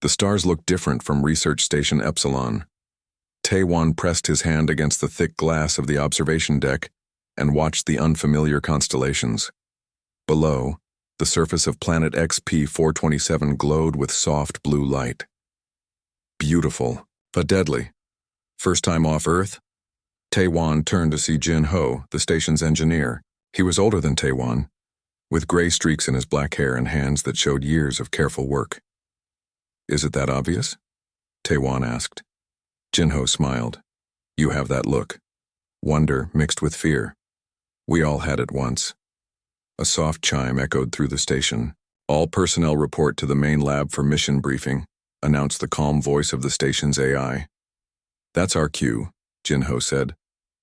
The stars looked different from Research Station Epsilon. Taewon pressed his hand against the thick glass of the observation deck and watched the unfamiliar constellations. Below, the surface of planet XP-427 glowed with soft blue light. Beautiful, but deadly. First time off Earth? Taewon turned to see Jin Ho, the station's engineer. He was older than Taewon, with gray streaks in his black hair and hands that showed years of careful work. Is it that obvious? Taewon asked. Jin Ho smiled. You have that look. Wonder mixed with fear. We all had it once. A soft chime echoed through the station. All personnel report to the main lab for mission briefing, announced the calm voice of the station's AI. That's our cue, Jin Ho said.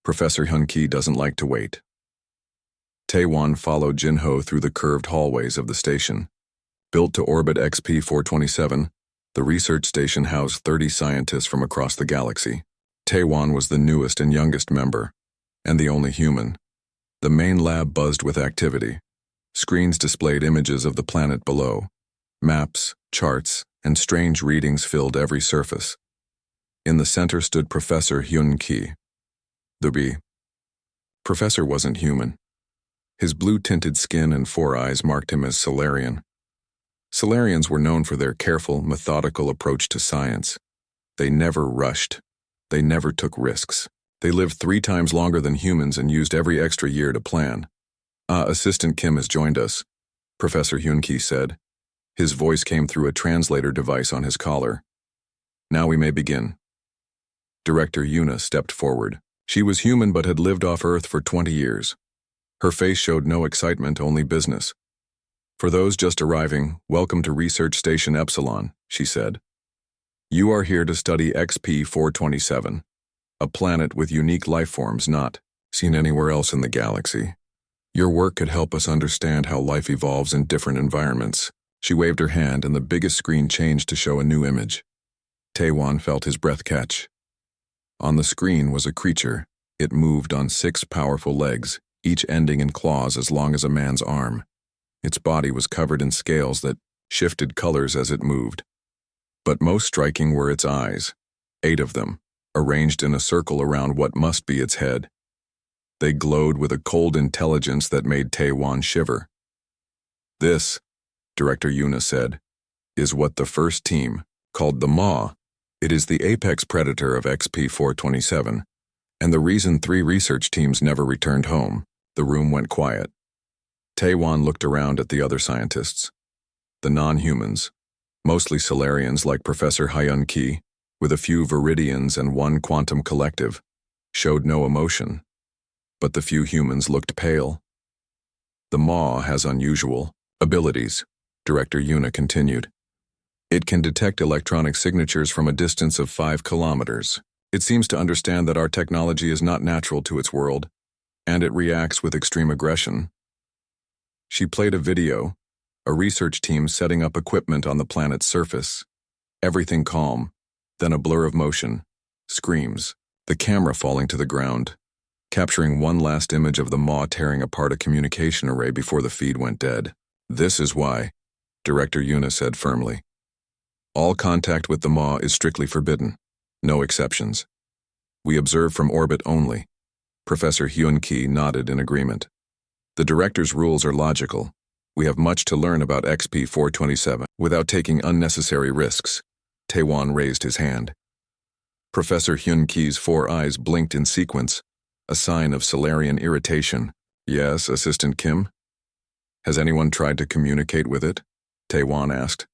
Professor Hyun-Ki doesn't like to wait. Taewon followed Jin Ho through the curved hallways of the station. Built to orbit XP-427, the research station housed 30 scientists from across the galaxy. Taewon was the newest and youngest member, and the only human. The main lab buzzed with activity. Screens displayed images of the planet below. Maps, charts, and strange readings filled every surface. In the center stood Professor Hyun-Ki. The Professor wasn't human. His blue-tinted skin and four eyes marked him as Solarian. Solarians were known for their careful, methodical approach to science. They never rushed. They never took risks. They lived 3 times longer than humans and used every extra year to plan. Assistant Kim has joined us, Professor Hyun-Ki said. His voice came through a translator device on his collar. Now we may begin. Director Yuna stepped forward. She was human but had lived off Earth for 20 years. Her face showed no excitement, only business. For those just arriving, welcome to Research Station Epsilon, she said. You are here to study XP-427, a planet with unique life forms not seen anywhere else in the galaxy. Your work could help us understand how life evolves in different environments. She waved her hand and the biggest screen changed to show a new image. Taewon felt his breath catch. On the screen was a creature. It moved on 6 powerful legs, each ending in claws as long as a man's arm. Its body was covered in scales that shifted colors as it moved. But most striking were its eyes, 8 of them, arranged in a circle around what must be its head. They glowed with a cold intelligence that made Taewon shiver. This, Director Yuna said, is what the first team, called the Maw. It is the apex predator of XP-427, and the reason 3 research teams never returned home. The room went quiet. Taewon looked around at the other scientists. The non-humans, mostly Solarians like Professor Hyun-Ki, with a few Viridians and 1 quantum collective, showed no emotion. But the few humans looked pale. The Maw has unusual abilities, Director Yuna continued. It can detect electronic signatures from a distance of 5 kilometers. It seems to understand that our technology is not natural to its world, and it reacts with extreme aggression. She played a video, a research team setting up equipment on the planet's surface. Everything calm, then a blur of motion, screams, the camera falling to the ground, capturing one last image of the Maw tearing apart a communication array before the feed went dead. This is why, Director Yuna said firmly. All contact with the Maw is strictly forbidden. No exceptions. We observe from orbit only. Professor Hyun-Ki nodded in agreement. The director's rules are logical. We have much to learn about XP-427 without taking unnecessary risks. Taewon raised his hand. Professor Hyun-Ki's 4 eyes blinked in sequence, a sign of Solarian irritation. Yes, Assistant Kim? Has anyone tried to communicate with it? Taewon asked.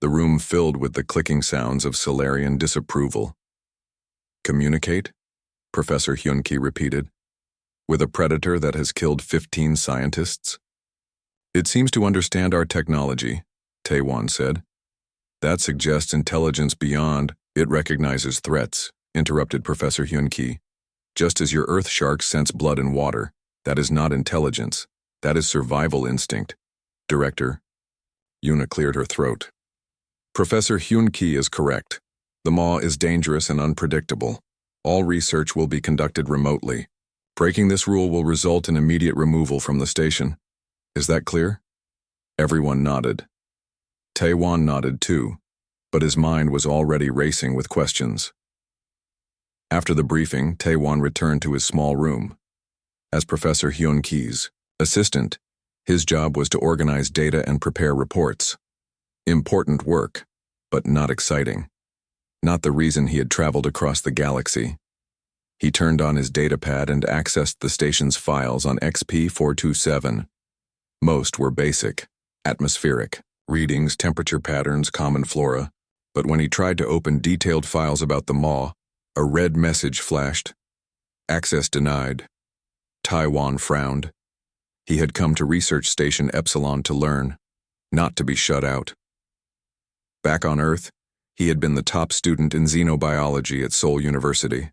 The room filled with the clicking sounds of Solarian disapproval. Communicate? Professor Hyun-Ki repeated. With a predator that has killed 15 scientists? It seems to understand our technology, Taewon said. That suggests intelligence beyond. It recognizes threats, interrupted Professor Hyun-Ki. Just as your Earth sharks sense blood and water, that is not intelligence. That is survival instinct. Director. Yuna cleared her throat. Professor Hyun-Ki is correct. The Maw is dangerous and unpredictable. All research will be conducted remotely. Breaking this rule will result in immediate removal from the station. Is that clear? Everyone nodded. Taewon nodded too. but his mind was already racing with questions. After the briefing, Taewon returned to his small room. As Professor Hyun-Ki's assistant, his job was to organize data and prepare reports. Important work, but not exciting. Not the reason he had traveled across the galaxy. He turned on his datapad and accessed the station's files on XP427. Most were basic, atmospheric, readings, temperature patterns, common flora, but when he tried to open detailed files about the Maw, a red message flashed. Access denied. Taewon frowned. He had come to Research Station Epsilon to learn, not to be shut out. Back on Earth, he had been the top student in xenobiology at Seoul University.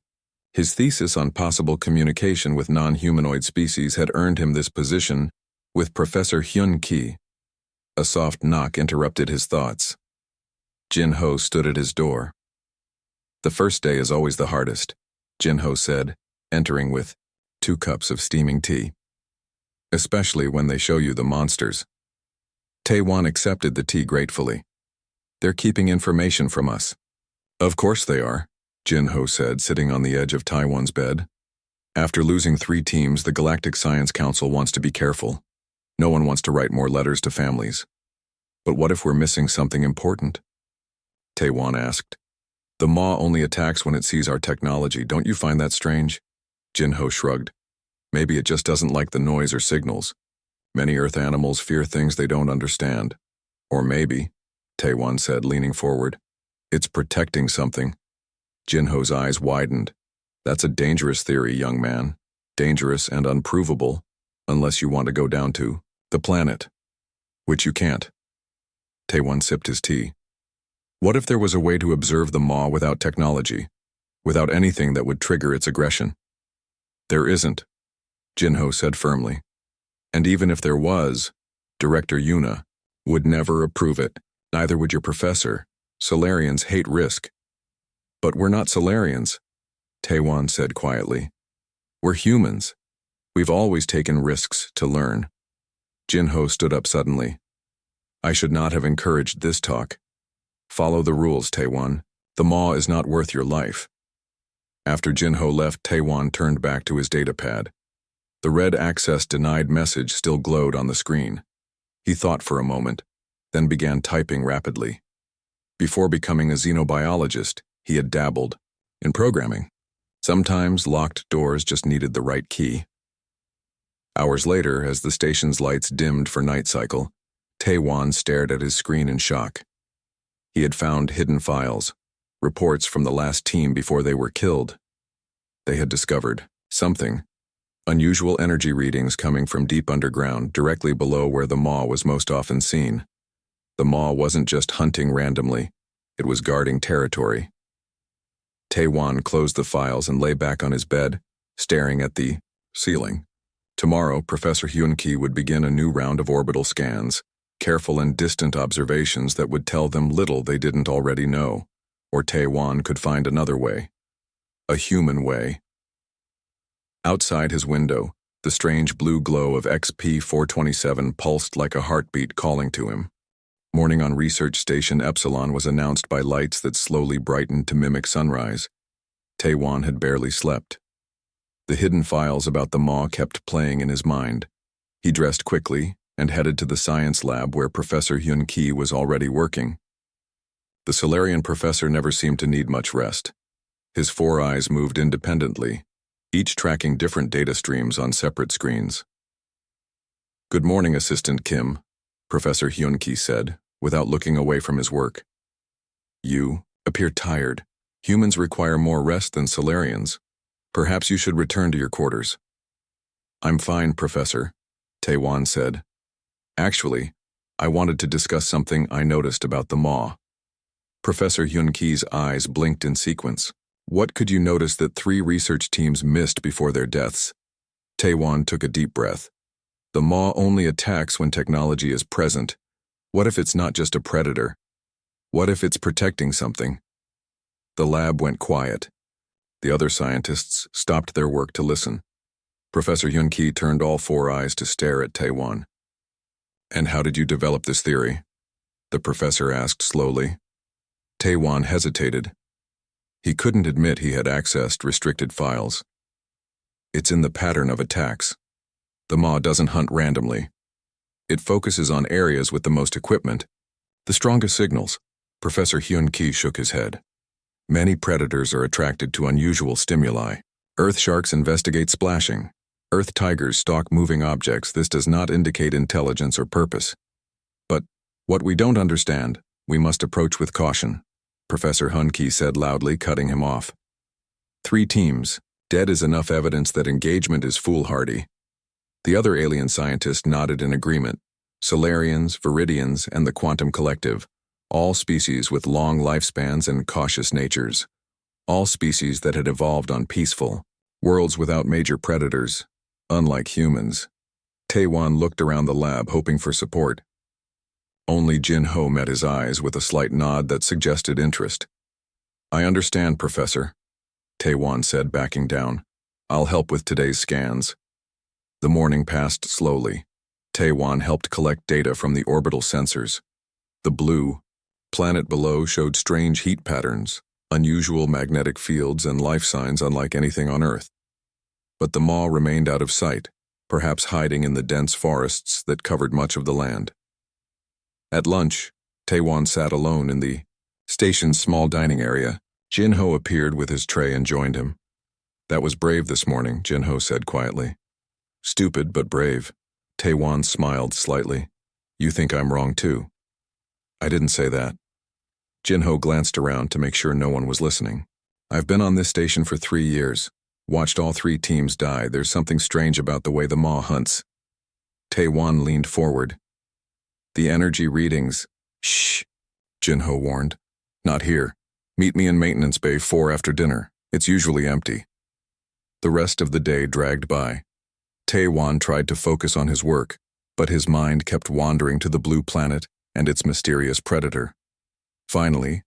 His thesis on possible communication with non-humanoid species had earned him this position with Professor Hyun-Ki. A soft knock interrupted his thoughts. Jin-Ho stood at his door. The first day is always the hardest, Jin-Ho said, entering with 2 cups of steaming tea. Especially when they show you the monsters. Taewon accepted the tea gratefully. They're keeping information from us. Of course they are, Jin-Ho said, sitting on the edge of Taewon's bed. After losing 3 teams, the Galactic Science Council wants to be careful. No one wants to write more letters to families. But what if we're missing something important? Taewon asked. The Maw only attacks when it sees our technology. Don't you find that strange? Jin-Ho shrugged. Maybe it just doesn't like the noise or signals. Many Earth animals fear things they don't understand. Or maybe, Taewon said, leaning forward, it's protecting something. Jin-Ho's eyes widened. That's a dangerous theory, young man. Dangerous and unprovable, unless you want to go down to the planet. Which you can't. Taewon sipped his tea. What if there was a way to observe the Maw without technology, without anything that would trigger its aggression? There isn't, Jin-Ho said firmly. And even if there was, Director Yuna would never approve it. Neither would your professor. Solarians hate risk. But we're not Solarians, Taewon said quietly. We're humans. We've always taken risks to learn. Jin-Ho stood up suddenly. I should not have encouraged this talk. Follow the rules, Taewon. The Maw is not worth your life. After Jin-Ho left, Taewon turned back to his datapad. The red access denied message still glowed on the screen. He thought for a moment, then began typing rapidly. Before becoming a xenobiologist, he had dabbled in programming. Sometimes locked doors just needed the right key. Hours later, as the station's lights dimmed for night cycle, Taewon stared at his screen in shock. He had found hidden files, reports from the last team before they were killed. They had discovered something. Unusual energy readings coming from deep underground, directly below where the Maw was most often seen. The Maw wasn't just hunting randomly, it was guarding territory. Taewon closed the files and lay back on his bed, staring at the ceiling. Tomorrow, Professor Hyun-Ki would begin a new round of orbital scans, careful and distant observations that would tell them little they didn't already know, or Taewon could find another way. A human way. Outside his window, the strange blue glow of XP427 pulsed like a heartbeat calling to him. Morning on Research Station Epsilon was announced by lights that slowly brightened to mimic sunrise. Taewon had barely slept. The hidden files about the Maw kept playing in his mind. He dressed quickly and headed to the science lab where Professor Hyun-Ki was already working. The Solarian professor never seemed to need much rest. His 4 eyes moved independently, each tracking different data streams on separate screens. Good morning, Assistant Kim, Professor Hyun-Ki said, without looking away from his work. You appear tired. Humans require more rest than Solarians. Perhaps you should return to your quarters. I'm fine, Professor, Taewon said. Actually, I wanted to discuss something I noticed about the Maw. Professor Hyun-Ki's eyes blinked in sequence. What could you notice that 3 research teams missed before their deaths? Taewon took a deep breath. The Maw only attacks when technology is present. What if it's not just a predator? What if it's protecting something? The lab went quiet. The other scientists stopped their work to listen. Professor Hyun-Ki turned all 4 eyes to stare at Taewon. And how did you develop this theory? The professor asked slowly. Taewon hesitated. He couldn't admit he had accessed restricted files. It's in the pattern of attacks. The Maw doesn't hunt randomly. It focuses on areas with the most equipment, the strongest signals. Professor Hyun-ki shook his head. Many predators are attracted to unusual stimuli. Earth sharks investigate splashing. Earth tigers stalk moving objects. This does not indicate intelligence or purpose. But what we don't understand, we must approach with caution, Professor Hyun-ki said loudly, cutting him off. 3 teams. Dead is enough evidence that engagement is foolhardy. The other alien scientist nodded in agreement. Solarians, Viridians, and the Quantum Collective. All species with long lifespans and cautious natures. All species that had evolved on peaceful worlds without major predators, unlike humans. Taewon looked around the lab, hoping for support. Only Jin-ho met his eyes with a slight nod that suggested interest. I understand, Professor, Taewon said, backing down. I'll help with today's scans. The morning passed slowly. Taewon helped collect data from the orbital sensors. The blue planet below showed strange heat patterns, unusual magnetic fields, and life signs unlike anything on Earth. But the Maw remained out of sight, perhaps hiding in the dense forests that covered much of the land. At lunch, Taewon sat alone in the station's small dining area. Jin-ho appeared with his tray and joined him. That was brave this morning, Jin-ho said quietly. Stupid, but brave. Taewon smiled slightly. You think I'm wrong too? I didn't say that. Jin-ho glanced around to make sure no one was listening. I've been on this station for 3 years. Watched all 3 teams die. There's something strange about the way the Maw hunts. Taewon leaned forward. The energy readings. Shh, Jin-ho warned. Not here. Meet me in maintenance bay 4 after dinner. It's usually empty. The rest of the day dragged by. Taewon tried to focus on his work, but his mind kept wandering to the blue planet and its mysterious predator. Finally,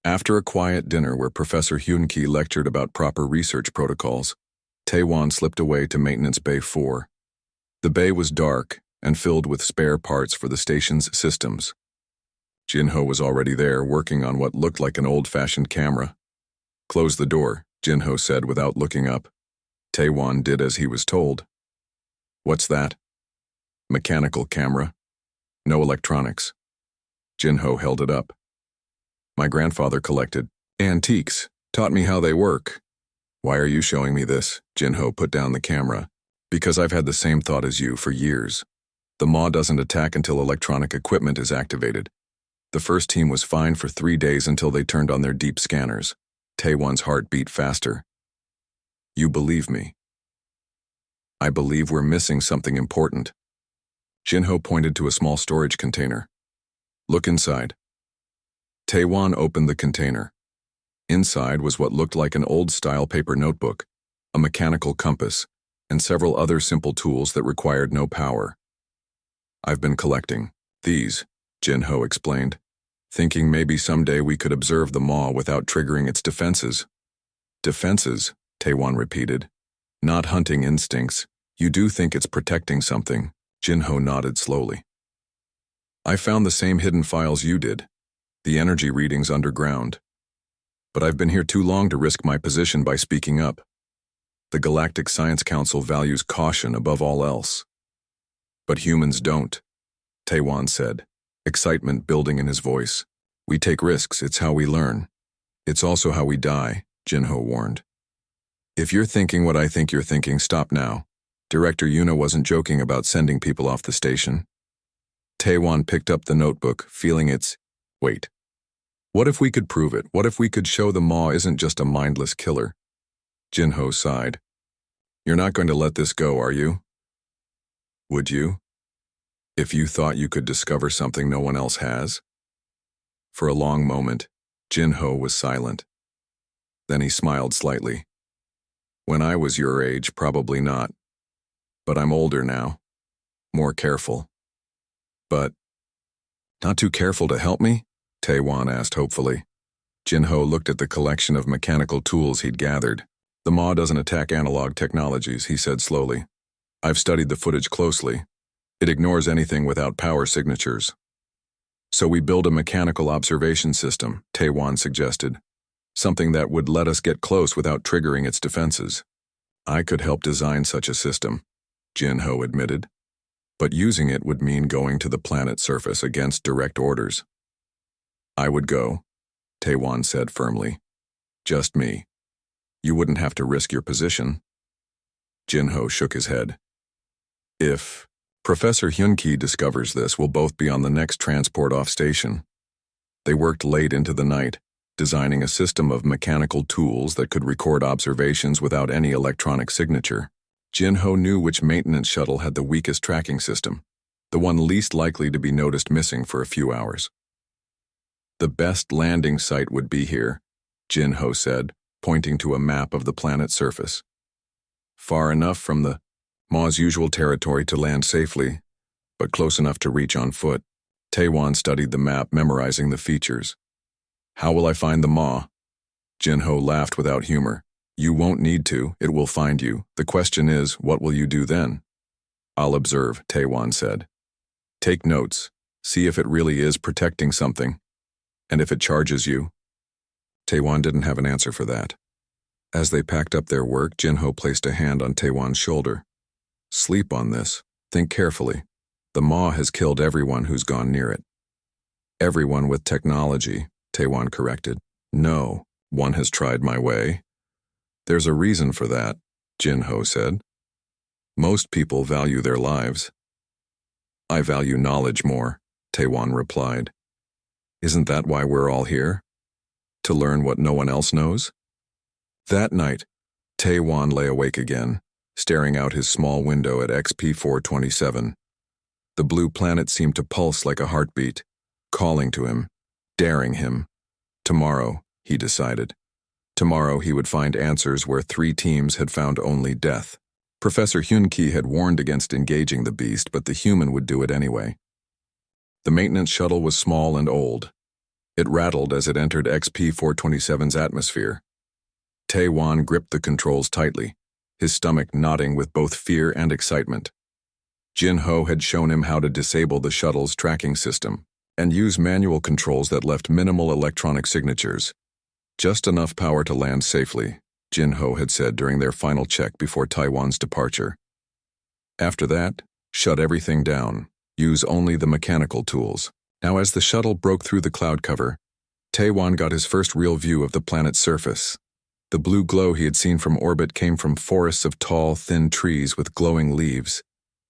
after a quiet dinner where Professor Hyun-ki lectured about proper research protocols, Taewon slipped away to maintenance bay 4. The bay was dark and filled with spare parts for the station's systems. Jin-ho was already there, working on what looked like an old-fashioned camera. Close the door, Jin-ho said without looking up. Taewon did as he was told. What's that? Mechanical camera. No electronics. Jin-ho held it up. My grandfather collected antiques, taught me how they work. Why are you showing me this? Jin-ho put down the camera. Because I've had the same thought as you for years. The Maw doesn't attack until electronic equipment is activated. The first team was fine for 3 days until they turned on their deep scanners. Taewon's heart beat faster. You believe me? I believe we're missing something important. Jin-ho pointed to a small storage container. Look inside. Taewon opened the container. Inside was what looked like an old-style paper notebook, a mechanical compass, and several other simple tools that required no power. I've been collecting these, Jin-ho explained, thinking maybe someday we could observe the Maw without triggering its defenses. Defenses, Taewon repeated. Not hunting instincts. You do think it's protecting something. Jin-ho nodded slowly. I found the same hidden files you did. The energy readings underground. But I've been here too long to risk my position by speaking up. The Galactic Science Council values caution above all else. But humans don't, Taewon said, excitement building in his voice. We take risks, it's how we learn. It's also how we die, Jin-ho warned. If you're thinking what I think you're thinking, stop now. Director Yuna wasn't joking about sending people off the station. Taewon picked up the notebook, feeling its weight. What if we could prove it? What if we could show the Maw isn't just a mindless killer? Jin-ho sighed. You're not going to let this go, are you? Would you? If you thought you could discover something no one else has? For a long moment, Jin-ho was silent. Then he smiled slightly. When I was your age, probably not. But I'm older now. More careful. But not too careful to help me? Taewon asked hopefully. Jin-ho looked at the collection of mechanical tools he'd gathered. The Maw doesn't attack analog technologies, he said slowly. I've studied the footage closely. It ignores anything without power signatures. So we build a mechanical observation system, Taewon suggested. Something that would let us get close without triggering its defenses. I could help design such a system, Jin-ho admitted. But using it would mean going to the planet's surface against direct orders. I would go, Taewon said firmly. Just me. You wouldn't have to risk your position. Jin-ho shook his head. If Professor Hyun-ki discovers this, we'll both be on the next transport off station. They worked late into the night, designing a system of mechanical tools that could record observations without any electronic signature. Jin-ho knew which maintenance shuttle had the weakest tracking system, the one least likely to be noticed missing for a few hours. The best landing site would be here, Jin-ho said, pointing to a map of the planet's surface. Far enough from the Ma's usual territory to land safely, but close enough to reach on foot. Taewon studied the map, memorizing the features. How will I find the Ma? Jin-ho laughed without humor. You won't need to, it will find you. The question is, what will you do then? I'll observe, Taewon said. Take notes, see if it really is protecting something, and if it charges you. Taewon didn't have an answer for that. As they packed up their work, Jin-ho placed a hand on Taewon's shoulder. Sleep on this. Think carefully. The Ma has killed everyone who's gone near it. Everyone with technology, Taewon corrected. No, one has tried my way. There's a reason for that, Jin-ho said. Most people value their lives. I value knowledge more, Taewon replied. Isn't that why we're all here? To learn what no one else knows? That night, Taewon lay awake again, staring out his small window at XP-427. The blue planet seemed to pulse like a heartbeat, calling to him, daring him. Tomorrow, he decided. Tomorrow he would find answers where 3 teams had found only death. Professor Hyun-ki had warned against engaging the beast, but the human would do it anyway. The maintenance shuttle was small and old. It rattled as it entered XP-427's atmosphere. Taewon gripped the controls tightly, his stomach knotting with both fear and excitement. Jin-ho had shown him how to disable the shuttle's tracking system and use manual controls that left minimal electronic signatures. Just enough power to land safely, Jin-ho had said during their final check before Taewon's departure. After that, shut everything down. Use only the mechanical tools. Now as the shuttle broke through the cloud cover, Taewon got his first real view of the planet's surface. The blue glow he had seen from orbit came from forests of tall, thin trees with glowing leaves.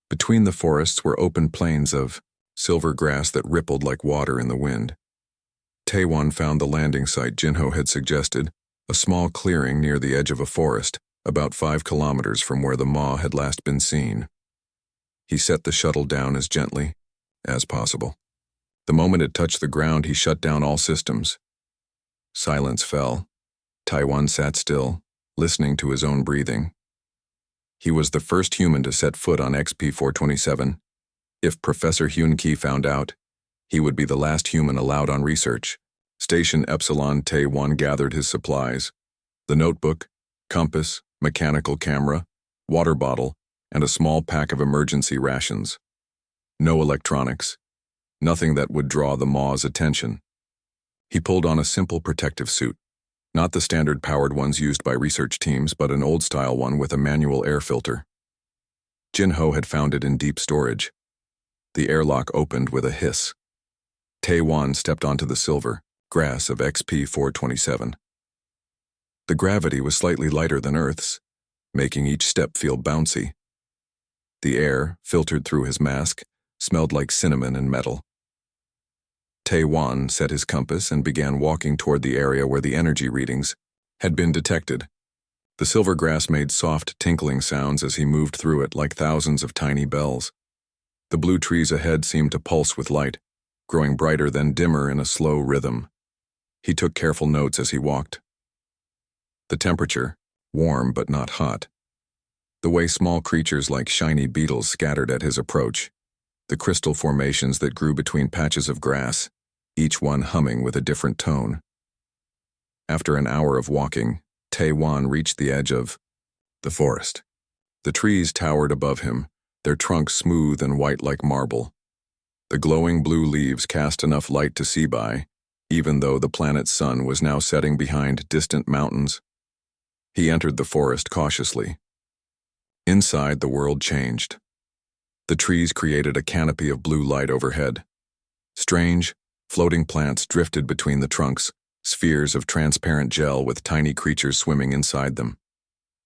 Between the forests were open plains of silver grass that rippled like water in the wind. Taewon found the landing site Jin-ho had suggested, a small clearing near the edge of a forest, about 5 kilometers from where the Ma had last been seen. He set the shuttle down as gently as possible. The moment it touched the ground, he shut down all systems. Silence fell. Taewon sat still, listening to his own breathing. He was the first human to set foot on XP-427. If Professor Hyun-ki found out, he would be the last human allowed on research. Station Epsilon Taewon gathered his supplies. The notebook, compass, mechanical camera, water bottle, and a small pack of emergency rations. No electronics. Nothing that would draw the Ma's attention. He pulled on a simple protective suit. Not the standard powered ones used by research teams, but an old-style one with a manual air filter. Jin-ho had found it in deep storage. The airlock opened with a hiss. Taewon stepped onto the silver grass of XP-427. The gravity was slightly lighter than Earth's, making each step feel bouncy. The air, filtered through his mask, smelled like cinnamon and metal. Taewon set his compass and began walking toward the area where the energy readings had been detected. The silver grass made soft, tinkling sounds as he moved through it like thousands of tiny bells. The blue trees ahead seemed to pulse with light, growing brighter then dimmer in a slow rhythm. He took careful notes as he walked. The temperature, warm but not hot. The way small creatures like shiny beetles scattered at his approach. The crystal formations that grew between patches of grass, each one humming with a different tone. After an hour of walking, Taewon reached the edge of the forest. The trees towered above him, their trunks smooth and white like marble. The glowing blue leaves cast enough light to see by, even though the planet's sun was now setting behind distant mountains. He entered the forest cautiously. Inside, the world changed. The trees created a canopy of blue light overhead. Strange, floating plants drifted between the trunks, spheres of transparent gel with tiny creatures swimming inside them.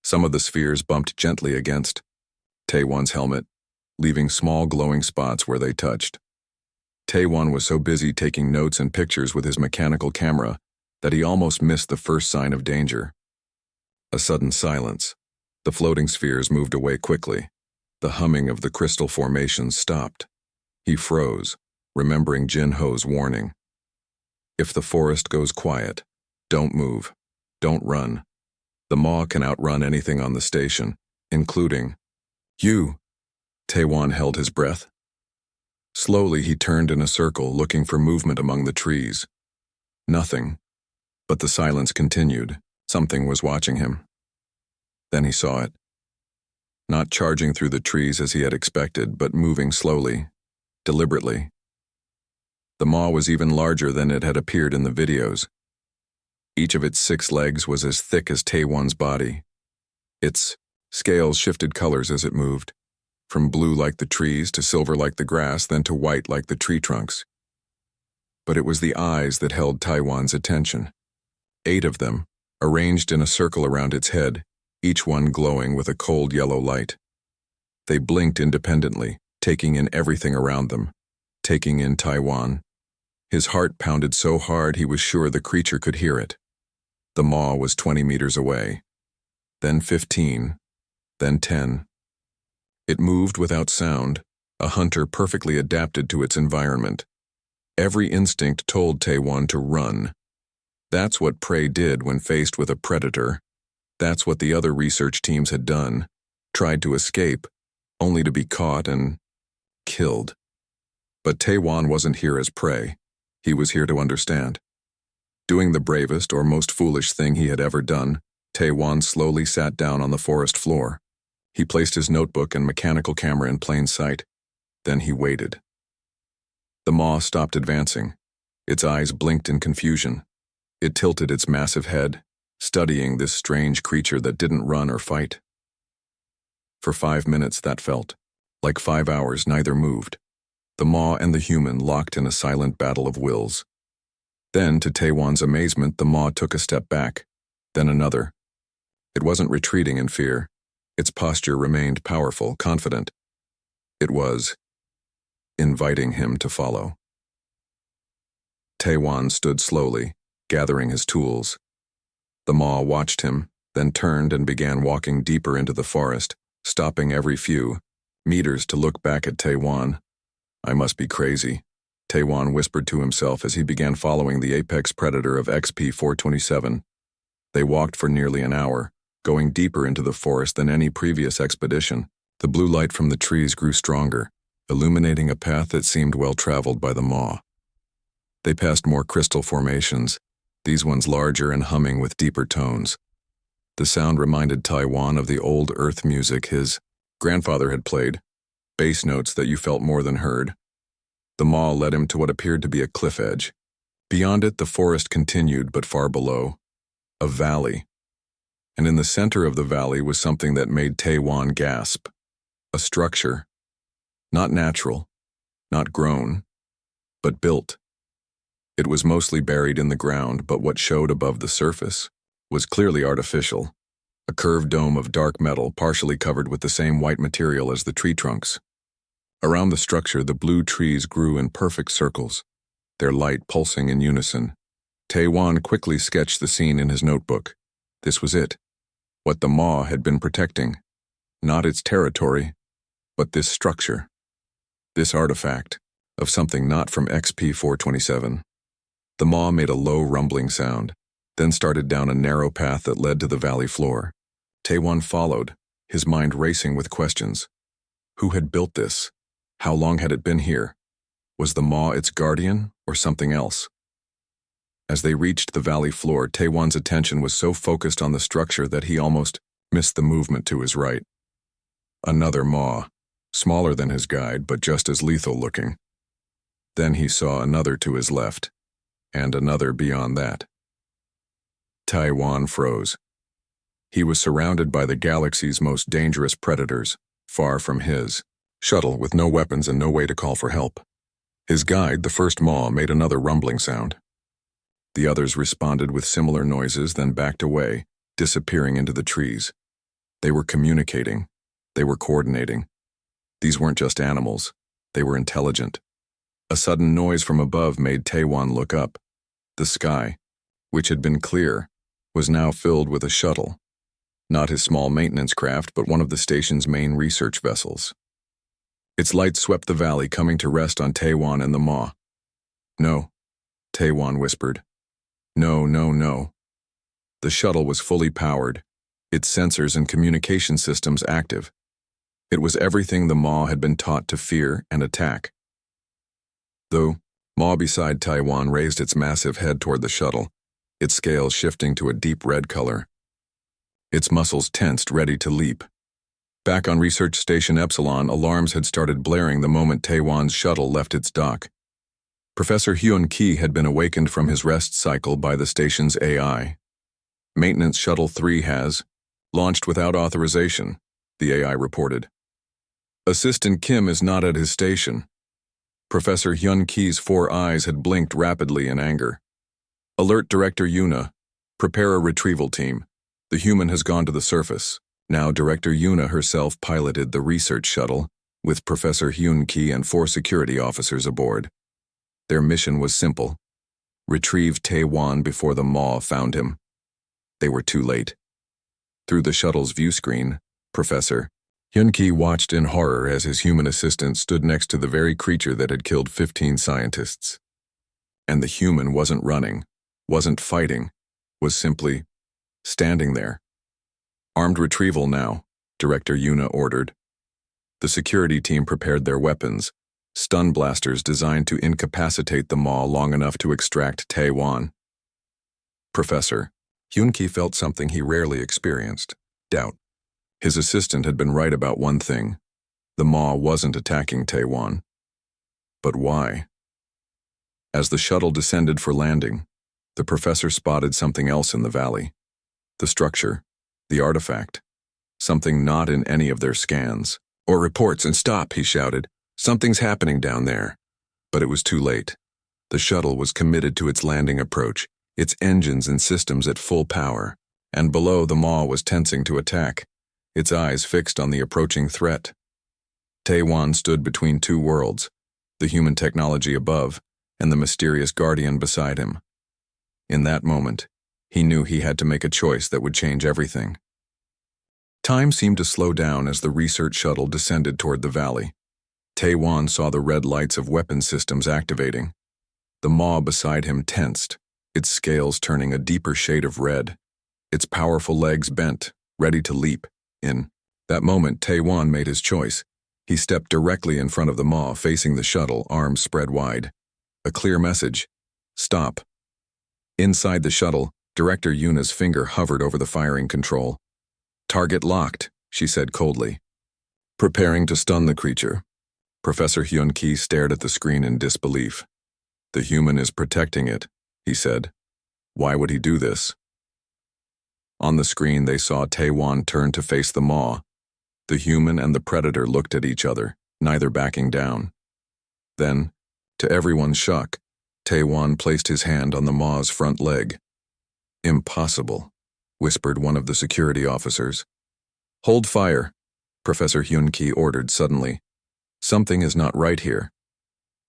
Some of the spheres bumped gently against Taewan's helmet, leaving small glowing spots where they touched. Taewan was so busy taking notes and pictures with his mechanical camera that he almost missed the first sign of danger. A sudden silence. The floating spheres moved away quickly. The humming of the crystal formations stopped. He froze, remembering Jin Ho's warning. If the forest goes quiet, don't move, don't run. The maw can outrun anything on the station, including you. Taewan held his breath. Slowly he turned in a circle, looking for movement among the trees. Nothing. But the silence continued. Something was watching him. Then he saw it. Not charging through the trees as he had expected, but moving slowly, deliberately. The maw was even larger than it had appeared in the videos. Each of its 6 legs was as thick as Taewan's body. Its scales shifted colors as it moved, from blue like the trees to silver like the grass, then to white like the tree trunks. But it was the eyes that held Taewan's attention. 8 of them, arranged in a circle around its head, each one glowing with a cold yellow light. They blinked independently, taking in everything around them, taking in Taewan. His heart pounded so hard he was sure the creature could hear it. The maw was 20 meters away, then 15, then 10. It moved without sound, a hunter perfectly adapted to its environment. Every instinct told Taewan to run. That's what prey did when faced with a predator. That's what the other research teams had done, tried to escape, only to be caught and killed. But Taewan wasn't here as prey. He was here to understand. Doing the bravest or most foolish thing he had ever done, Taewan slowly sat down on the forest floor. He placed his notebook and mechanical camera in plain sight. Then he waited. The maw stopped advancing. Its eyes blinked in confusion. It tilted its massive head, studying this strange creature that didn't run or fight. For 5 minutes that felt. Like 5 hours, neither moved. The maw and the human locked in a silent battle of wills. Then, to Taewan's amazement, the maw took a step back, then another. It wasn't retreating in fear. Its posture remained powerful, confident. It was inviting him to follow. Taewan stood slowly, gathering his tools. The maw watched him, then turned and began walking deeper into the forest, stopping every few meters to look back at Taewan. I must be crazy, Taewan whispered to himself as he began following the apex predator of XP-427. They walked for nearly an hour, going deeper into the forest than any previous expedition. The blue light from the trees grew stronger, illuminating a path that seemed well-traveled by the maw. They passed more crystal formations, these ones larger and humming with deeper tones. The sound reminded Taewan of the old earth music his grandfather had played, bass notes that you felt more than heard. The maw led him to what appeared to be a cliff edge. Beyond it, the forest continued, but far below. A valley. And in the center of the valley was something that made Taewan gasp. A structure. Not natural, not grown, but built. It was mostly buried in the ground, but what showed above the surface was clearly artificial. A curved dome of dark metal partially covered with the same white material as the tree trunks. Around the structure, the blue trees grew in perfect circles, their light pulsing in unison. Taewan quickly sketched the scene in his notebook. This was it. What the maw had been protecting. Not its territory, but this structure. This artifact of something not from XP-427. The maw made a low rumbling sound, then started down a narrow path that led to the valley floor. Taewan followed, his mind racing with questions. Who had built this? How long had it been here? Was the maw its guardian, or something else? As they reached the valley floor, Taewan's attention was so focused on the structure that he almost missed the movement to his right. Another maw, smaller than his guide, but just as lethal looking. Then he saw another to his left, and another beyond that. Taiwan froze. He was surrounded by the galaxy's most dangerous predators, far from his shuttle with no weapons and no way to call for help. His guide, the first Maw, made another rumbling sound. The others responded with similar noises, then backed away, disappearing into the trees. They were communicating. They were coordinating. These weren't just animals. They were intelligent. A sudden noise from above made Taiwan look up. The sky, which had been clear, was now filled with a shuttle. Not his small maintenance craft, but one of the station's main research vessels. Its lights swept the valley, coming to rest on Taiwan and the Maw. "No," Taiwan whispered. "No, no, no." The shuttle was fully powered, its sensors and communication systems active. It was everything the Maw had been taught to fear and attack. The Maw beside Taiwan raised its massive head toward the shuttle, its scales shifting to a deep red color. Its muscles tensed, ready to leap. Back on Research Station Epsilon, alarms had started blaring the moment Taiwan's shuttle left its dock. Professor Hyun-Ki had been awakened from his rest cycle by the station's AI. Maintenance Shuttle 3 has launched without authorization, the AI reported. Assistant Kim is not at his station. Professor Hyun-Ki's 4 eyes had blinked rapidly in anger. Alert Director Yuna, prepare a retrieval team. The human has gone to the surface. Now Director Yuna herself piloted the research shuttle, with Professor Hyun-Ki and 4 security officers aboard. Their mission was simple: retrieve Taiwan before the Maw found him. They were too late. Through the shuttle's view screen, Professor Hyun-Ki watched in horror as his human assistant stood next to the very creature that had killed 15 scientists. And the human wasn't running, wasn't fighting, was simply standing there. "Armed retrieval now," Director Yuna ordered. The security team prepared their weapons, stun blasters designed to incapacitate the Maw long enough to extract Taiwan. Professor Hyun-Ki felt something he rarely experienced: doubt. His assistant had been right about one thing: the Maw wasn't attacking Taiwan. But why? As the shuttle descended for landing, the professor spotted something else in the valley. The structure, the artifact, something not in any of their scans or reports. "And stop," he shouted. "Something's happening down there." But it was too late. The shuttle was committed to its landing approach, its engines and systems at full power, and below the Maw was tensing to attack, its eyes fixed on the approaching threat. Taiwan stood between two worlds, the human technology above and the mysterious guardian beside him. In that moment, he knew he had to make a choice that would change everything. Time seemed to slow down as the research shuttle descended toward the valley. Taiwan saw the red lights of weapon systems activating. The Maw beside him tensed, its scales turning a deeper shade of red, its powerful legs bent, ready to leap. In that moment, Taiwan made his choice. He stepped directly in front of the Maw, facing the shuttle, arms spread wide. A clear message: stop. Inside the shuttle, Director Yuna's finger hovered over the firing control. "Target locked," she said coldly. "Preparing to stun the creature." Professor Hyun-Ki stared at the screen in disbelief. "The human is protecting it," he said. "Why would he do this?" On the screen, they saw Taiwan turn to face the Maw. The human and the predator looked at each other, neither backing down. Then, to everyone's shock, Taiwan placed his hand on the Maw's front leg. "Impossible," whispered one of the security officers. "Hold fire," Professor Hyun-Ki ordered suddenly. "Something is not right here."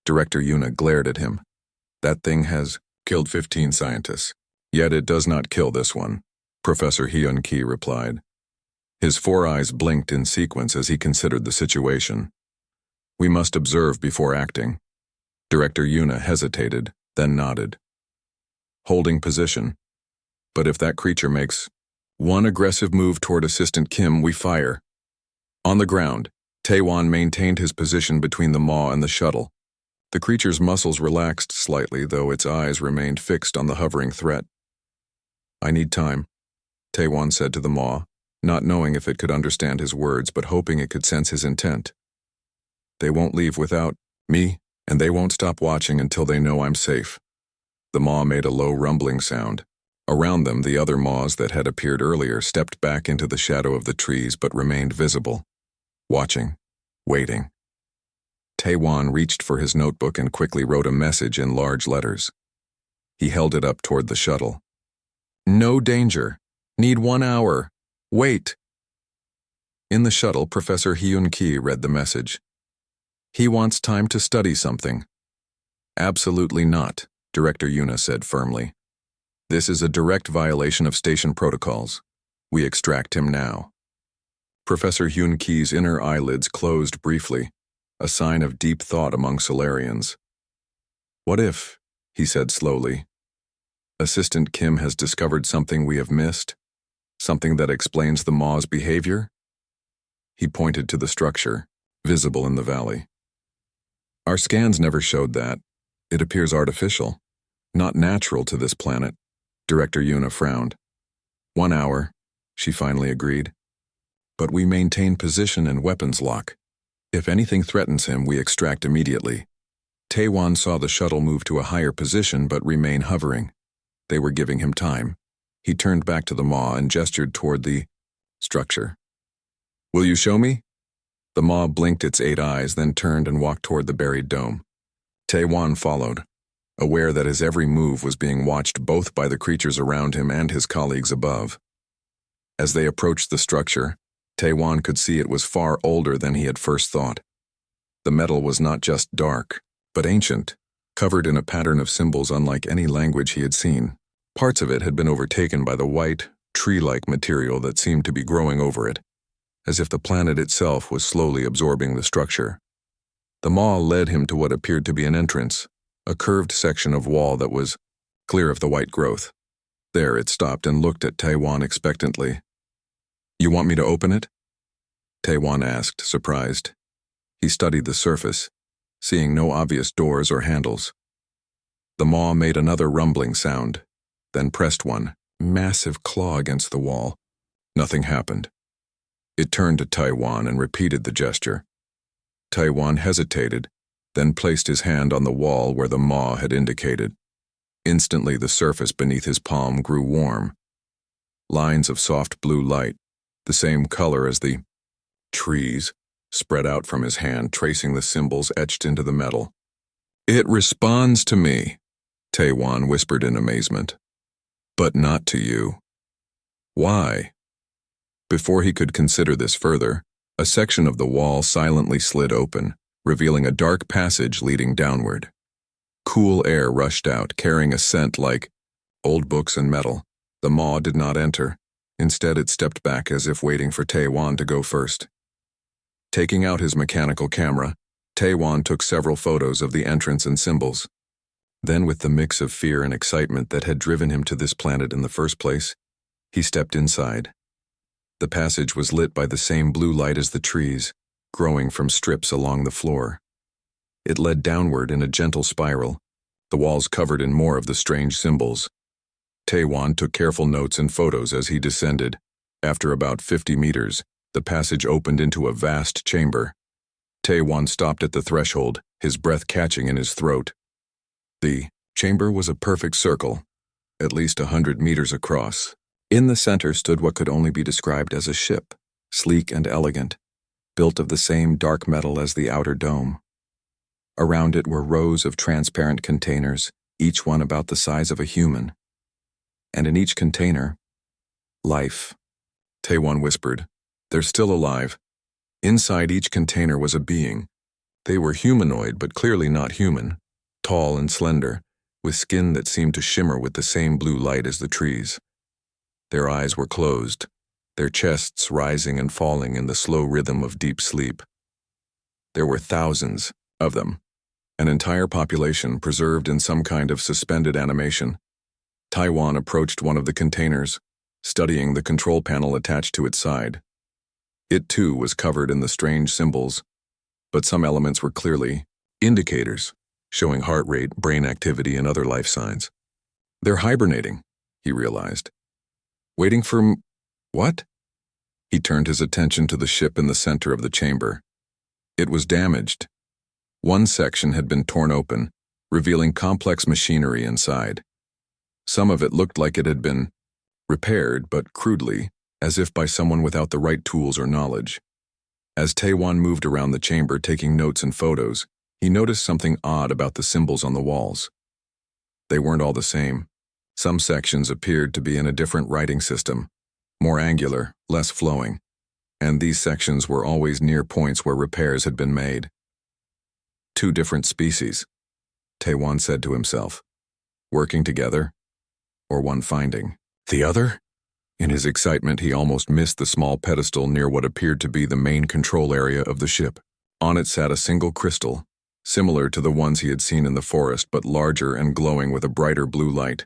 Director Yuna glared at him. "That thing has killed 15 scientists. Yet it does not kill this one," Professor Hyun-Ki replied. His 4 eyes blinked in sequence as he considered the situation. "We must observe before acting." Director Yuna hesitated, then nodded. "Holding position. But if that creature makes one aggressive move toward Assistant Kim, we fire." On the ground, Taiwan maintained his position between the Maw and the shuttle. The creature's muscles relaxed slightly, though its eyes remained fixed on the hovering threat. "I need time," Taiwan said to the Maw, not knowing if it could understand his words but hoping it could sense his intent. "They won't leave without me," And they won't stop watching until they know I'm safe. The maw made a low rumbling sound. Around them, the other maws that had appeared earlier stepped back into the shadow of the trees but remained visible, watching, waiting. Taewon reached for his notebook and quickly wrote a message in large letters. He held it up toward the shuttle. No danger. Need 1 hour. Wait. In the shuttle, Professor Hyun-ki read the message. He wants time to study something. Absolutely not, Director Yuna said firmly. This is a direct violation of station protocols. We extract him now. Professor Hyun-ki's inner eyelids closed briefly, a sign of deep thought among Solarians. What if, he said slowly, Assistant Kim has discovered something we have missed? Something that explains the maw's behavior? He pointed to the structure, visible in the valley. Our scans never showed that. It appears artificial, not natural to this planet. Director Yuna frowned. 1 hour, she finally agreed. But we maintain position and weapons lock. If anything threatens him, we extract immediately. Taewon saw the shuttle move to a higher position but remain hovering. They were giving him time. He turned back to the maw and gestured toward the structure. Will you show me? The maw blinked its 8 eyes, then turned and walked toward the buried dome. Taewon followed, aware that his every move was being watched both by the creatures around him and his colleagues above. As they approached the structure, Taewon could see it was far older than he had first thought. The metal was not just dark, but ancient, covered in a pattern of symbols unlike any language he had seen. Parts of it had been overtaken by the white, tree-like material that seemed to be growing over it, as if the planet itself was slowly absorbing the structure. The maw led him to what appeared to be an entrance, a curved section of wall that was clear of the white growth. There it stopped and looked at Taewon expectantly. You want me to open it? Taewon asked, surprised. He studied the surface, seeing no obvious doors or handles. The maw made another rumbling sound, then pressed one massive claw against the wall. Nothing happened. It turned to Taewon and repeated the gesture. Taewon hesitated, then placed his hand on the wall where the maw had indicated. Instantly, the surface beneath his palm grew warm. Lines of soft blue light, the same color as the trees, spread out from his hand, tracing the symbols etched into the metal. It responds to me, Taewon whispered in amazement. But not to you. Why? Before he could consider this further, a section of the wall silently slid open, revealing a dark passage leading downward. Cool air rushed out, carrying a scent like old books and metal. The maw did not enter. Instead, it stepped back as if waiting for Taewon to go first. Taking out his mechanical camera, Taewon took several photos of the entrance and symbols. Then, with the mix of fear and excitement that had driven him to this planet in the first place, he stepped inside. The passage was lit by the same blue light as the trees, growing from strips along the floor. It led downward in a gentle spiral, the walls covered in more of the strange symbols. Taewon took careful notes and photos as he descended. After about 50 meters, the passage opened into a vast chamber. Taewon stopped at the threshold, his breath catching in his throat. The chamber was a perfect circle, at least 100 meters across. In the center stood what could only be described as a ship, sleek and elegant, built of the same dark metal as the outer dome. Around it were rows of transparent containers, each one about the size of a human. And in each container, life. Taewon whispered, "They're still alive." Inside each container was a being. They were humanoid, but clearly not human, tall and slender, with skin that seemed to shimmer with the same blue light as the trees. Their eyes were closed, their chests rising and falling in the slow rhythm of deep sleep. There were thousands of them, an entire population preserved in some kind of suspended animation. Taewon approached one of the containers, studying the control panel attached to its side. It too was covered in the strange symbols, but some elements were clearly indicators, showing heart rate, brain activity, and other life signs. They're hibernating, he realized. Waiting for what? He turned his attention to the ship in the center of the chamber. It was damaged. One section had been torn open, revealing complex machinery inside. Some of it looked like it had been repaired, but crudely, as if by someone without the right tools or knowledge. As Taewon moved around the chamber taking notes and photos, he noticed something odd about the symbols on the walls. They weren't all the same. Some sections appeared to be in a different writing system, more angular, less flowing, and these sections were always near points where repairs had been made. Two different species, Taewon said to himself, working together, or one finding the other? In his excitement, he almost missed the small pedestal near what appeared to be the main control area of the ship. On it sat a single crystal, similar to the ones he had seen in the forest, but larger and glowing with a brighter blue light.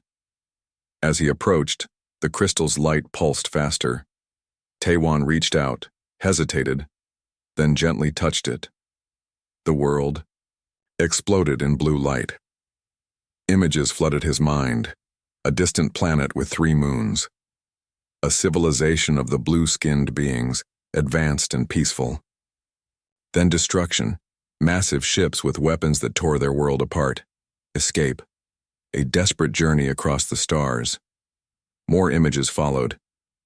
As he approached, the crystal's light pulsed faster. Taewon reached out, hesitated, then gently touched it. The world exploded in blue light. Images flooded his mind. A distant planet with 3 moons. A civilization of the blue-skinned beings, advanced and peaceful. Then destruction, massive ships with weapons that tore their world apart. Escape. A desperate journey across the stars. More images followed.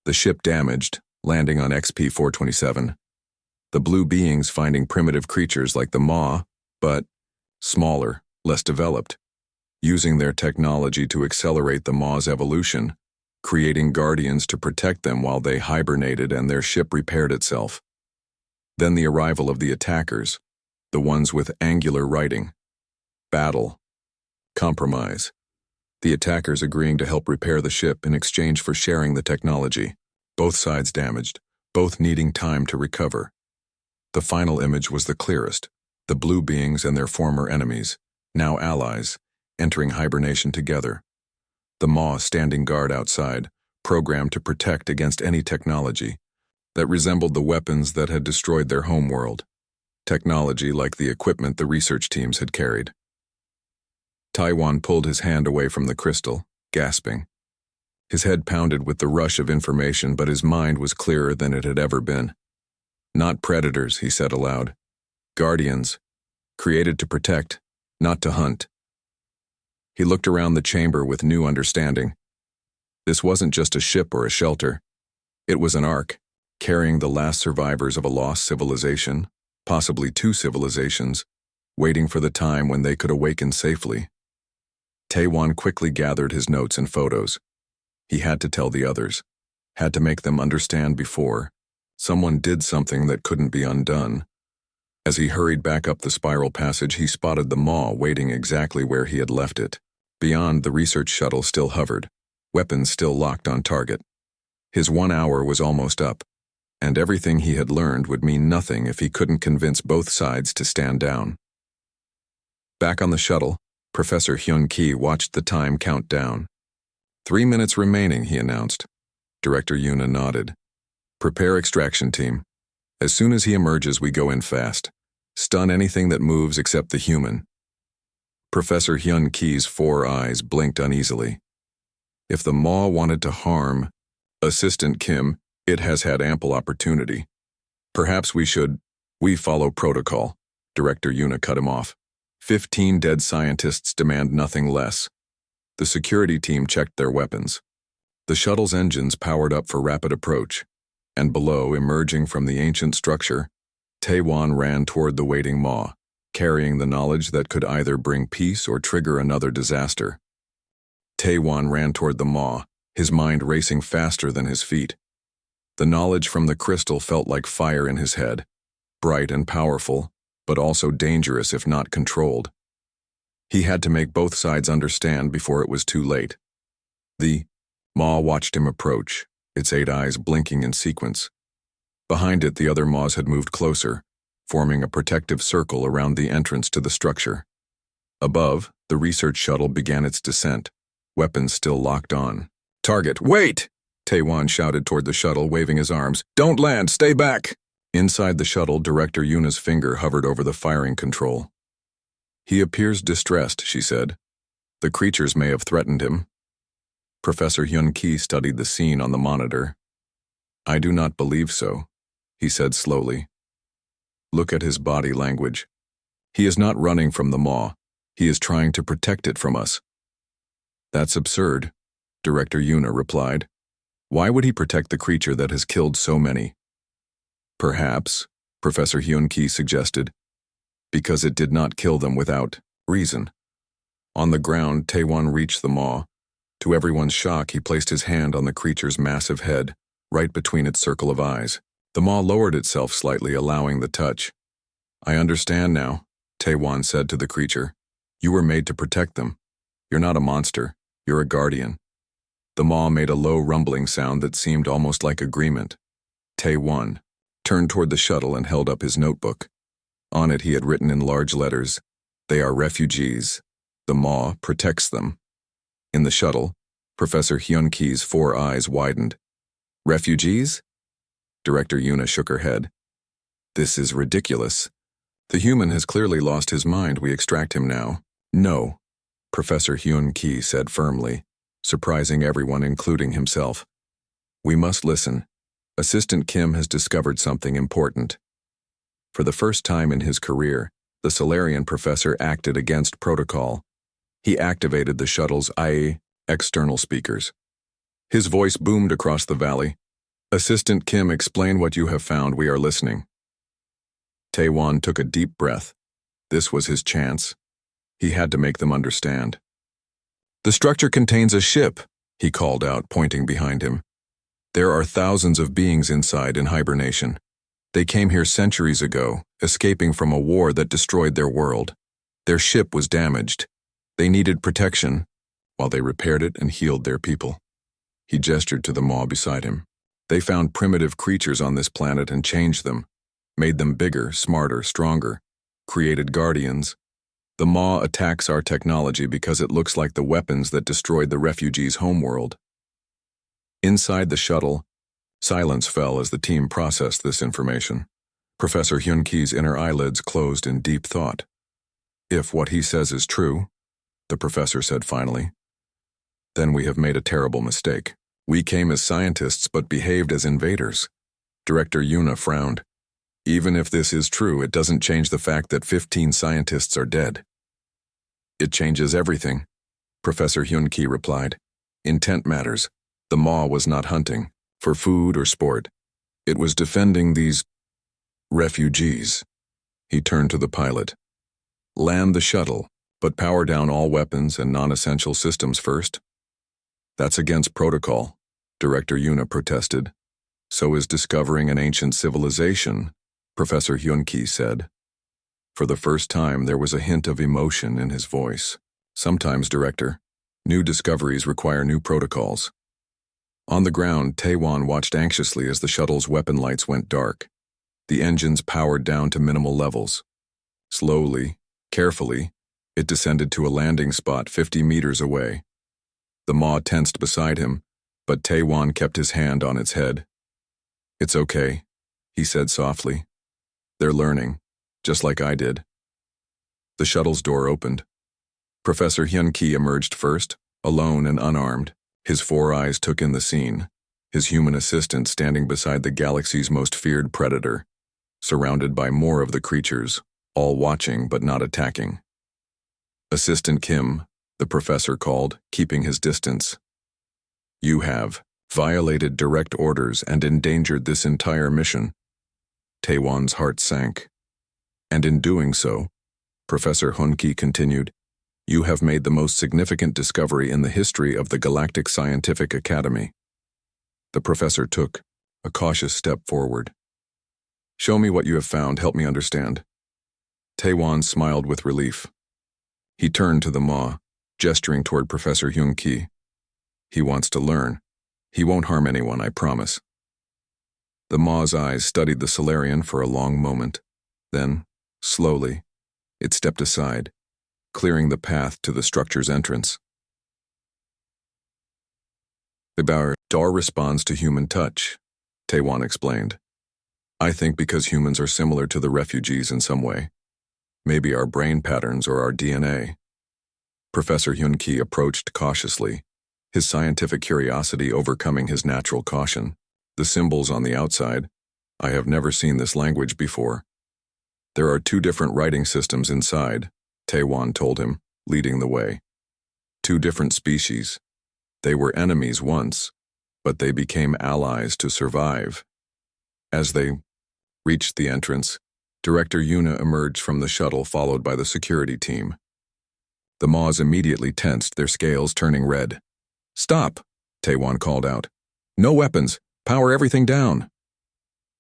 The ship damaged, landing on XP-427. The blue beings finding primitive creatures like the Maw, but smaller, less developed, using their technology to accelerate the Maw's evolution, creating guardians to protect them while they hibernated and their ship repaired itself. Then the arrival of the attackers, the ones with angular writing. Battle. Compromise. The attackers agreeing to help repair the ship in exchange for sharing the technology. Both sides damaged, both needing time to recover. The final image was the clearest, the blue beings and their former enemies, now allies, entering hibernation together. The Maw standing guard outside, programmed to protect against any technology that resembled the weapons that had destroyed their homeworld. Technology like the equipment the research teams had carried. Taewon pulled his hand away from the crystal, gasping. His head pounded with the rush of information, but his mind was clearer than it had ever been. Not predators, he said aloud. Guardians, created to protect, not to hunt. He looked around the chamber with new understanding. This wasn't just a ship or a shelter. It was an ark, carrying the last survivors of a lost civilization, possibly 2 civilizations, waiting for the time when they could awaken safely. Taewon quickly gathered his notes and photos. He had to tell the others, had to make them understand before someone did something that couldn't be undone. As he hurried back up the spiral passage, he spotted the Maw waiting exactly where he had left it. Beyond, the research shuttle still hovered, weapons still locked on target. His 1 hour was almost up, and everything he had learned would mean nothing if he couldn't convince both sides to stand down. Back on the shuttle, Professor Hyun-Ki watched the time count down. 3 minutes remaining, he announced. Director Yuna nodded. Prepare extraction team. As soon as he emerges, we go in fast. Stun anything that moves except the human. Professor Hyun-Ki's 4 eyes blinked uneasily. If the Maw wanted to harm Assistant Kim, it has had ample opportunity. Perhaps we follow protocol. Director Yuna cut him off. 15 dead scientists demand nothing less. The security team checked their weapons. The shuttle's engines powered up for rapid approach, and below, emerging from the ancient structure, Taewon ran toward the waiting Maw, carrying the knowledge that could either bring peace or trigger another disaster. Taewon ran toward the Maw, his mind racing faster than his feet. The knowledge from the crystal felt like fire in his head, bright and powerful, but also dangerous if not controlled. He had to make both sides understand before it was too late. The Maw watched him approach, its 8 eyes blinking in sequence. Behind it, the other Maws had moved closer, forming a protective circle around the entrance to the structure. Above, the research shuttle began its descent, weapons still locked on. Target, wait! Taewon shouted toward the shuttle, waving his arms. Don't land, stay back! Inside the shuttle, Director Yuna's finger hovered over the firing control. He appears distressed, she said. The creatures may have threatened him. Professor Hyun-Ki studied the scene on the monitor. I do not believe so, he said slowly. Look at his body language. He is not running from the maw. He is trying to protect it from us. That's absurd, Director Yuna replied. Why would he protect the creature that has killed so many? Perhaps, Professor Hyun-Ki suggested, because it did not kill them without reason. On the ground, Taewon reached the maw. To everyone's shock, he placed his hand on the creature's massive head, right between its circle of eyes. The maw lowered itself slightly, allowing the touch. I understand now, Taewon said to the creature. You were made to protect them. You're not a monster, you're a guardian. The maw made a low rumbling sound that seemed almost like agreement. Taewon turned toward the shuttle and held up his notebook. On it he had written in large letters, "They are refugees. The maw protects them." In the shuttle, Professor Hyun-Ki's 4 eyes widened. Refugees? Director Yuna shook her head. This is ridiculous. The human has clearly lost his mind. We extract him now. No, Professor Hyun-Ki said firmly, surprising everyone, including himself. We must listen. Assistant Kim has discovered something important. For the first time in his career, the Solarian professor acted against protocol. He activated the shuttle's IA external speakers. His voice boomed across the valley. Assistant Kim, explain what you have found. We are listening. Taewon took a deep breath. This was his chance. He had to make them understand. The structure contains a ship, he called out, pointing behind him. There are thousands of beings inside in hibernation. They came here centuries ago, escaping from a war that destroyed their world. Their ship was damaged. They needed protection, while they repaired it and healed their people. He gestured to the maw beside him. They found primitive creatures on this planet and changed them, made them bigger, smarter, stronger, created guardians. The maw attacks our technology because it looks like the weapons that destroyed the refugees' homeworld. Inside the shuttle, silence fell as the team processed this information. Professor Hyun-Ki's inner eyelids closed in deep thought. If what he says is true, the professor said finally, then we have made a terrible mistake. We came as scientists but behaved as invaders. Director Yuna frowned. Even if this is true, it doesn't change the fact that 15 scientists are dead. It changes everything, Professor Hyun-Ki replied. Intent matters. The maw was not hunting for food or sport. It was defending these refugees. He turned to the pilot. Land the shuttle, but power down all weapons and non-essential systems first. That's against protocol, Director Yuna protested. So is discovering an ancient civilization, Professor Hyun-Ki said. For the first time, there was a hint of emotion in his voice. Sometimes, Director, new discoveries require new protocols. On the ground, Taewon watched anxiously as the shuttle's weapon lights went dark. The engines powered down to minimal levels. Slowly, carefully, it descended to a landing spot 50 meters away. The maw tensed beside him, but Taewon kept his hand on its head. It's okay, he said softly. They're learning, just like I did. The shuttle's door opened. Professor Hyun-Ki emerged first, alone and unarmed. His 4 eyes took in the scene, his human assistant standing beside the galaxy's most feared predator, surrounded by more of the creatures, all watching but not attacking. Assistant Kim, the professor called, keeping his distance. You have violated direct orders and endangered this entire mission. Taewon's heart sank. And in doing so, Professor Hyun-Ki continued, you have made the most significant discovery in the history of the Galactic Scientific Academy. The professor took a cautious step forward. Show me what you have found, help me understand. Taewon smiled with relief. He turned to the maw, gesturing toward Professor Hyun-Ki. He wants to learn. He won't harm anyone, I promise. The maw's eyes studied the Solarian for a long moment. Then, slowly, it stepped aside, clearing the path to the structure's entrance. The door responds to human touch, Taewon explained. I think because humans are similar to the refugees in some way. Maybe our brain patterns or our DNA. Professor Hyun-Ki approached cautiously, his scientific curiosity overcoming his natural caution. The symbols on the outside, I have never seen this language before. There are 2 different writing systems inside, Taewon told him, leading the way. 2 different species. They were enemies once, but they became allies to survive. As they reached the entrance, Director Yuna emerged from the shuttle followed by the security team. The Maws immediately tensed, their scales turning red. "Stop!" Taewon called out. "No weapons! Power everything down!"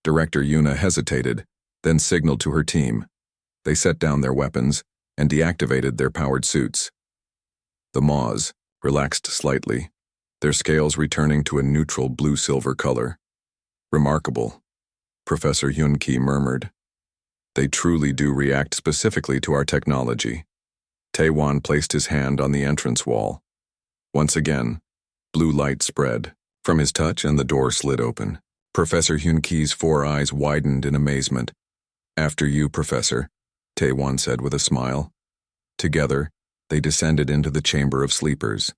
Director Yuna hesitated, then signaled to her team. They set down their weapons and deactivated their powered suits. The Maws relaxed slightly, their scales returning to a neutral blue-silver color. "Remarkable," Professor Hyun-Ki murmured. "They truly do react specifically to our technology." Taewon placed his hand on the entrance wall. Once again, blue light spread from his touch and the door slid open. Professor Hyun-Ki's 4 eyes widened in amazement. "After you, Professor," Taewon said with a smile. Together, they descended into the Chamber of Sleepers.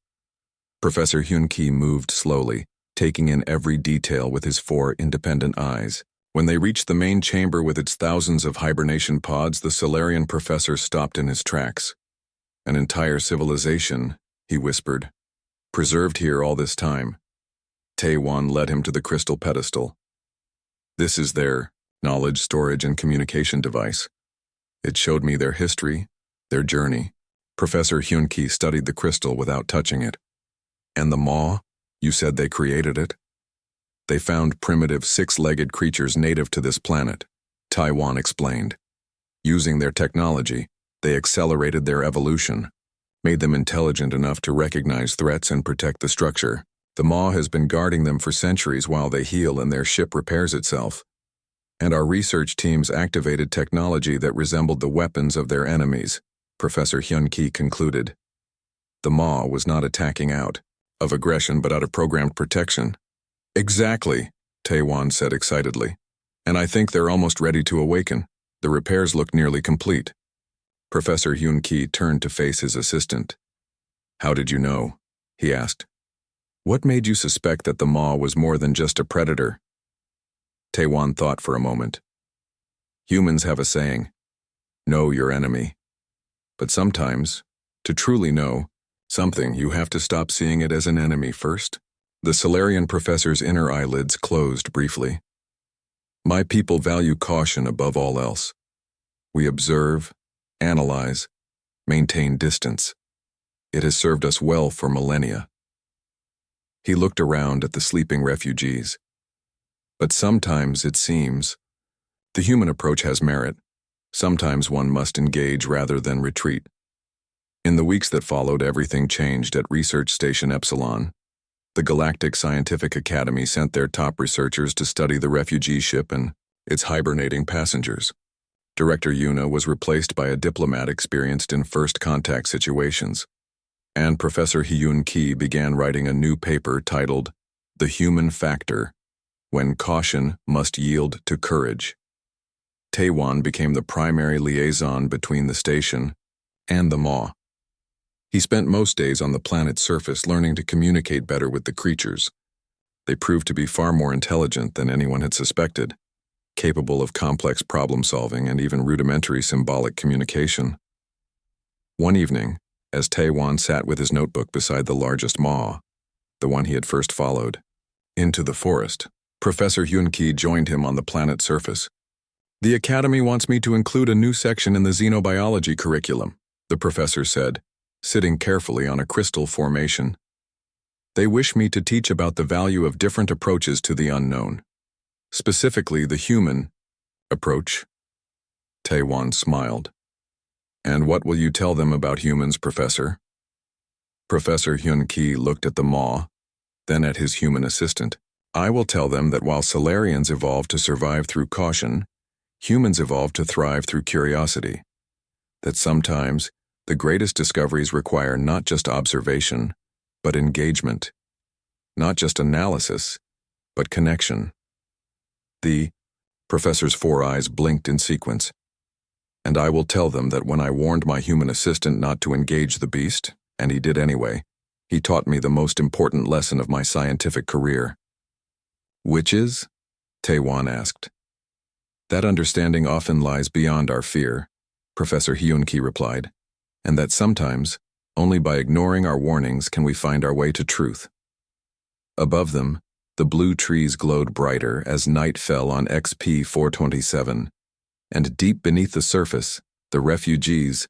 Professor Hyun-Ki moved slowly, taking in every detail with his 4 independent eyes. When they reached the main chamber with its thousands of hibernation pods, the Solarian professor stopped in his tracks. "An entire civilization," he whispered, "preserved here all this time." Taewon led him to the crystal pedestal. "This is their knowledge storage and communication device." It showed me their history, their journey. Professor Hyun-Ki studied the crystal without touching it. "And the Maw? You said they created it?" "They found primitive 6-legged creatures native to this planet," Taewon explained. "Using their technology, they accelerated their evolution, made them intelligent enough to recognize threats and protect the structure. The Maw has been guarding them for centuries while they heal and their ship repairs itself. And our research teams activated technology that resembled the weapons of their enemies," Professor Hyun-Ki concluded. "The Maw was not attacking out of aggression but out of programmed protection." "Exactly," Taewon said excitedly. "And I think they're almost ready to awaken. The repairs look nearly complete." Professor Hyun-Ki turned to face his assistant. "How did you know?" he asked. "What made you suspect that the Maw was more than just a predator?" Taewon thought for a moment. "Humans have a saying, 'Know your enemy.' But sometimes, to truly know something, you have to stop seeing it as an enemy first." The Solarian professor's inner eyelids closed briefly. "My people value caution above all else. We observe, analyze, maintain distance. It has served us well for millennia." He looked around at the sleeping refugees. "But sometimes, it seems, the human approach has merit. Sometimes one must engage rather than retreat." In the weeks that followed, everything changed at Research Station Epsilon. The Galactic Scientific Academy sent their top researchers to study the refugee ship and its hibernating passengers. Director Yuna was replaced by a diplomat experienced in first-contact situations, and Professor Hyun-Ki began writing a new paper titled "The Human Factor: When Caution Must Yield to Courage." Taewon became the primary liaison between the station and the Maw. He spent most days on the planet's surface learning to communicate better with the creatures. They proved to be far more intelligent than anyone had suspected, capable of complex problem-solving and even rudimentary symbolic communication. One evening, as Taewon sat with his notebook beside the largest Maw, the one he had first followed, into the forest, Professor Hyun-Ki joined him on the planet's surface. "The Academy wants me to include a new section in the xenobiology curriculum," the professor said, sitting carefully on a crystal formation. "They wish me to teach about the value of different approaches to the unknown, specifically the human approach." Taewon smiled. "And what will you tell them about humans, Professor?" Professor Hyun-Ki looked at the Maw, then at his human assistant. "I will tell them that while Solarians evolved to survive through caution, humans evolved to thrive through curiosity. That sometimes the greatest discoveries require not just observation, but engagement. Not just analysis, but connection." The professor's 4 eyes blinked in sequence. "And I will tell them that when I warned my human assistant not to engage the beast, and he did anyway, he taught me the most important lesson of my scientific career." "Which is?" Taewon asked. That understanding often lies beyond our fear, Professor Hyun-ki replied, and that sometimes, only by ignoring our warnings can we find our way to truth. Above them, the blue trees glowed brighter as night fell on XP 427, and deep beneath the surface, the refugees,